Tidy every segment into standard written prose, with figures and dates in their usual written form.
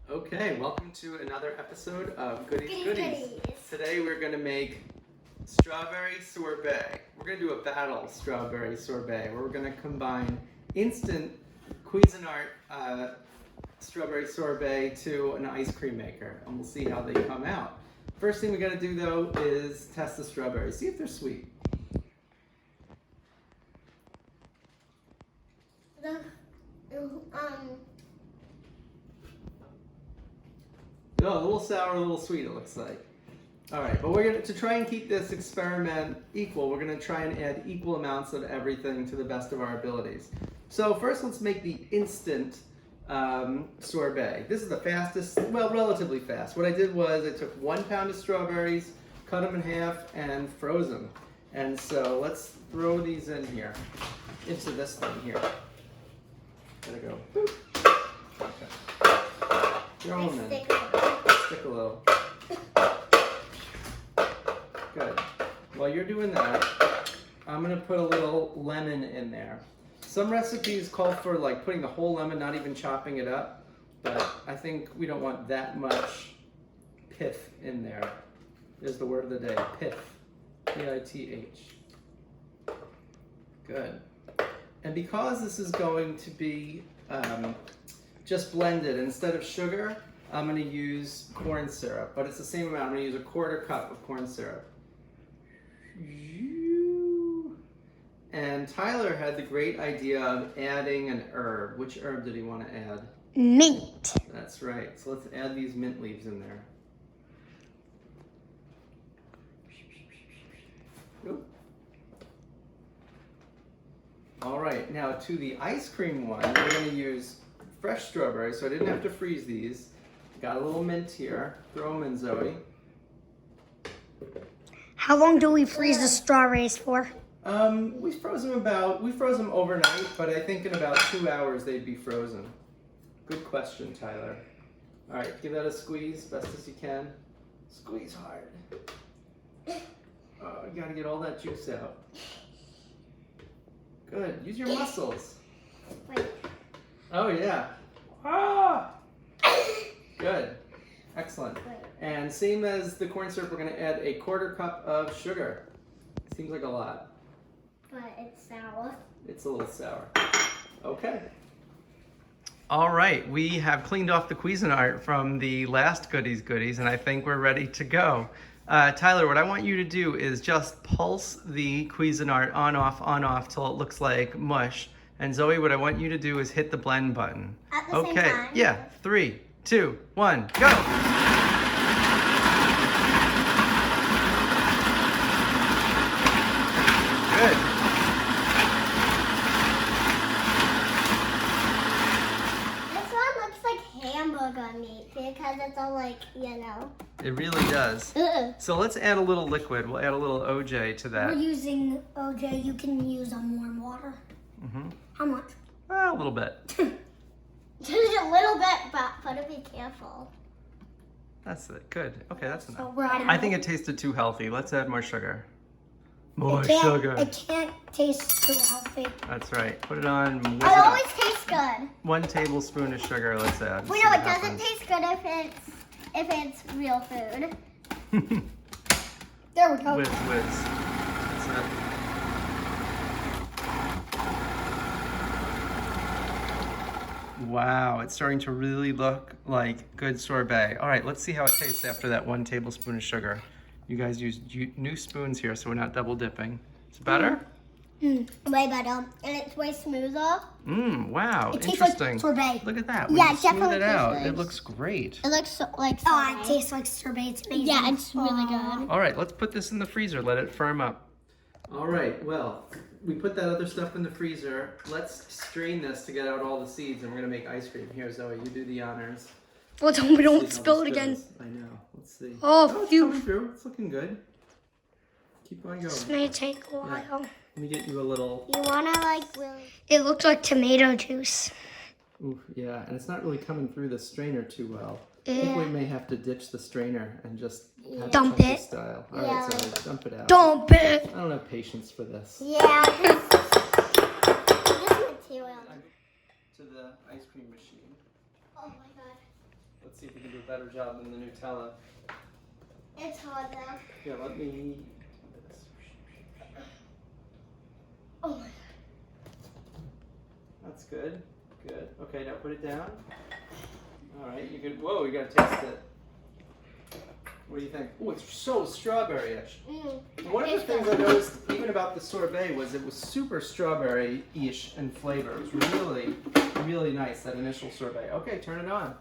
Okay, welcome to another episode of Goodies Goodies. Goodies. Today we're going to make strawberry sorbet. We're going to do a battle strawberry sorbet where we're going to combine instant Cuisinart strawberry sorbet to an ice cream maker, and we'll see how they come out. First thing we got to do though is test the strawberries, see if they're sweet. Oh, a little sour, a little sweet, it looks like. All right, but to try and keep this experiment equal, we're gonna try and add equal amounts of everything to the best of our abilities. So first, let's make the instant sorbet. This is the fastest, well, relatively fast. What I did was I took 1 pound of strawberries, cut them in half, and froze them. And so let's throw these in here, into this thing here. Gotta go. Boop. Okay. Throw them in. Stick a little. Good. While you're doing that, I'm gonna put a little lemon in there. Some recipes call for like putting the whole lemon, not even chopping it up, but I think we don't want that much pith in there. Is the word of the day, pith. P-I-T-H. Good. And because this is going to be just blended, instead of sugar, I'm going to use corn syrup, but it's the same amount. I'm going to use a 1/4 cup of corn syrup. And Tyler had the great idea of adding an herb. Which herb did he want to add? Mint. That's right. So let's add these mint leaves in there. Oop. All right, now to the ice cream one, we're going to use fresh strawberries, so I didn't have to freeze these. Got a little mint here. Throw them in, Zoe. How long do we freeze the strawberries for? We froze them overnight, but I think in about 2 hours they'd be frozen. Good question, Tyler. All right, give that a squeeze best as you can. Squeeze hard. Oh, you gotta get all that juice out. Good, use your muscles. Wait. Oh yeah. Ah! Good, excellent. And same as the corn syrup, we're gonna add a 1/4 cup of sugar. Seems like a lot. But it's sour. It's a little sour. Okay. All right, we have cleaned off the Cuisinart from the last Goodies, and I think we're ready to go. Tyler, what I want you to do is just pulse the Cuisinart on off till it looks like mush. And Zoe, what I want you to do is hit the blend button. At the same time? Yeah, 3, 2, 1, go! Good. This one looks like hamburger meat because it's all like, you know. It really does. So let's add a little liquid. We'll add a little OJ to that. We're using OJ. You can use warm water. Mm-hmm. How much? A little bit. Just a little bit, but be careful. That's it. Good. Okay, that's enough. So we're out of I think it tasted too healthy. Let's add more sugar. More It sugar. can't taste too healthy. That's right. Put it on. It always tastes good. 1 tablespoon of sugar. Let's add. Well, no, it doesn't taste good if it's real food. There we go. Whiz. That's it. Wow, it's starting to really look like good sorbet. All right, let's see how it tastes after that 1 tablespoon of sugar. You guys use new spoons here, so we're not double dipping. Is it better? Way better, and it's way smoother. Wow, It tastes interesting. like sorbet. Look at that. Yeah, When it you smooth definitely it out, tastes it like- looks great. It looks like sorbet. Oh, it tastes like sorbet. It's amazing. Yeah, it's really good. All right, let's put this in the freezer. Let it firm up. All right, well, we put that other stuff in the freezer. Let's strain this to get out all the seeds, and we're gonna make ice cream. Here, Zoe, you do the honors. Let's hope we don't See how spill this it again. goes. I know. Let's see. Oh, It's phew. coming through. It's looking good. Keep on This going. may take a while. Let me get you a little. You wanna really? It looks like tomato juice. Ooh, yeah, and it's not really coming through the strainer too well. I think we may have to ditch the strainer and just have Dump chunky it. style. All right, so dump it out. Dump it. I don't have patience for this. Yeah. This material. To the ice cream machine. Oh my god. Let's see if we can do a better job than the Nutella. It's hard though. Here, let me. Oh my god. That's good. Good. Okay, now put it down. All right, you can. Whoa, you gotta taste it. What do you think? Oh, it's so strawberry-ish. One of the things I noticed even about the sorbet was it was super strawberry-ish in flavor. It was really, really nice, that initial sorbet. Okay, turn it on.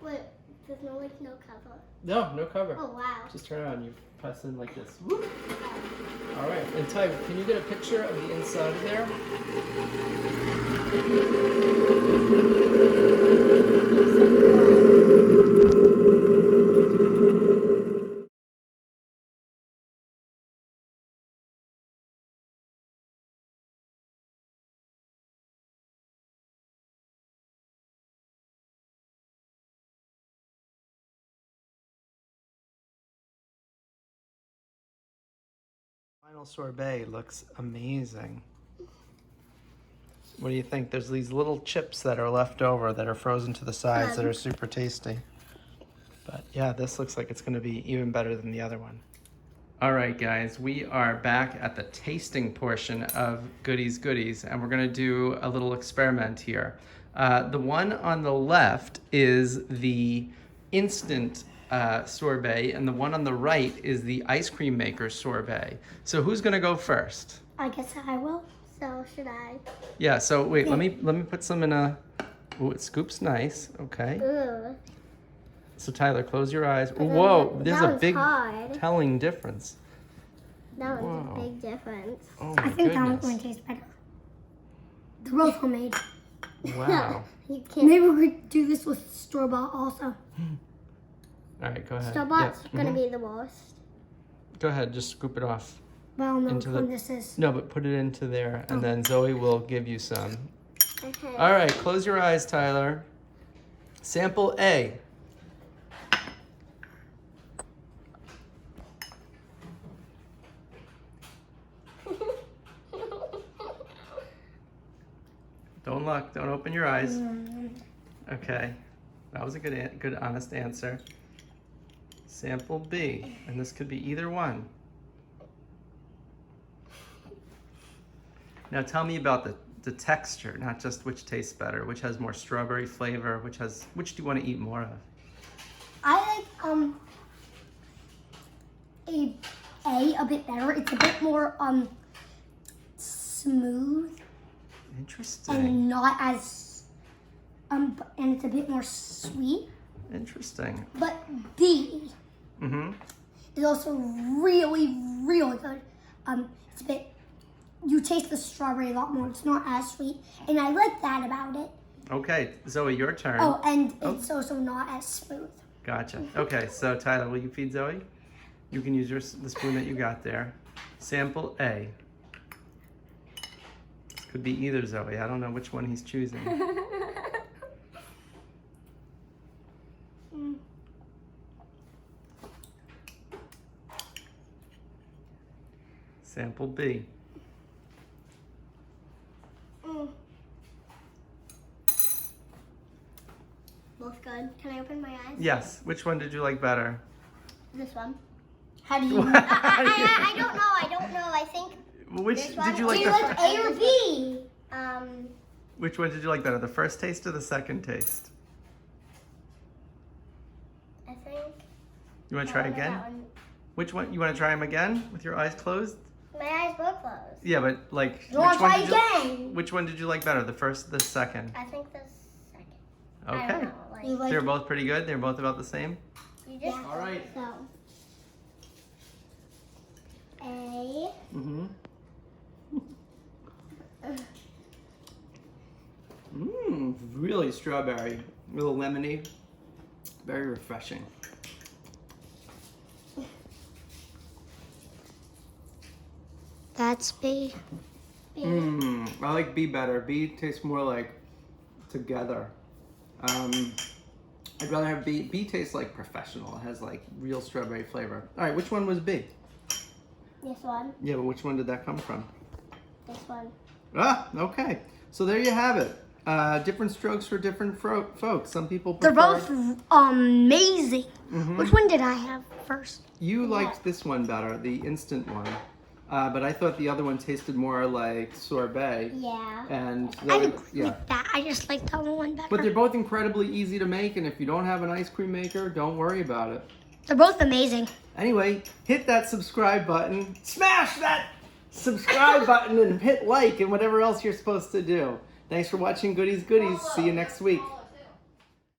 Wait, there's no cover. No cover. Oh wow. Just turn it on. You press in like this. Whoop. All right, and Ty, can you get a picture of the inside of there? Final sorbet looks amazing. What do you think? There's these little chips that are left over that are frozen to the sides that are super tasty. But yeah, this looks like it's going to be even better than the other one. All right, guys, we are back at the tasting portion of Goody's Goodies, and we're going to do a little experiment here. The one on the left is the instant sorbet, and the one on the right is the ice cream maker sorbet. So who's going to go first? I guess I will. So should I? Yeah. So wait, let me put some in a. Oh, it scoops nice. Okay. Ugh. So Tyler, close your eyes. Whoa, there's a big hard. telling difference. That was Whoa. a big difference. Oh my I think that one's goodness. going to taste better. They're both homemade. Wow. You can't. Maybe we could do this with store-bought also. All right, go ahead. Store-bought's Yeah, gonna mhm. be the worst. Go ahead, just scoop it off. But I don't know which Into the- one this is. No, but put it into there, and then Zoe will give you some. Okay. All right, close your eyes, Tyler. Sample A. Don't look. Don't open your eyes. Okay, that was a good, honest answer. Sample B, and this could be either one. Now tell me about the texture, not just which tastes better, which has more strawberry flavor, which do you want to eat more of? I like a bit better. It's a bit more smooth Interesting. and not as and it's a bit more sweet. Interesting. But B is also really, really good. It's a bit. You taste the strawberry a lot more. It's not as sweet, and I like that about it. Okay, Zoe, your turn. Oh, and it's also not as smooth. Gotcha. Okay, so Tyler, will you feed Zoe? You can use the spoon that you got there. Sample A. This could be either, Zoe. I don't know which one he's choosing. Sample B. Both good. Can I open my eyes? Yes. Which one did you like better? This one. How do you? I don't know. I don't know. I think. Which This one? did you Do like? you The like A or B? Which one did you like better? The first taste or the second taste? I think. You want to try that again? one. Which one? You want to try them again with your eyes closed? My eyes were closed. Yeah, but like, You want to try did you? again? Which one did you like better? The first, or the second? I think the second. I don't Okay. know. Like, You like? They're both pretty good. They're both about the same. you just. Yeah. All right. So. A. Mm-hmm. Mmm, really strawberry, a little lemony, very refreshing. That's B. Mmm, I like B better. B tastes more like together. I'd rather have B. B tastes like professional. It has like real strawberry flavor. All right, which one was B? This one. Yeah, but which one did that come from? This one. Ah, okay. So there you have it. different strokes for different folks. Some people They're prefer. both amazing. Mhm. Which one did I have first? You liked this one better, the instant one. But I thought the other one tasted more like sorbet. Yeah. And I the- agree with that. I just like the other one better. But they're both incredibly easy to make, and if you don't have an ice cream maker, don't worry about it. They're both amazing. Anyway, hit that subscribe button, smash that subscribe button, and hit like and whatever else you're supposed to do. Thanks for watching Goody's Goodies. See you next week.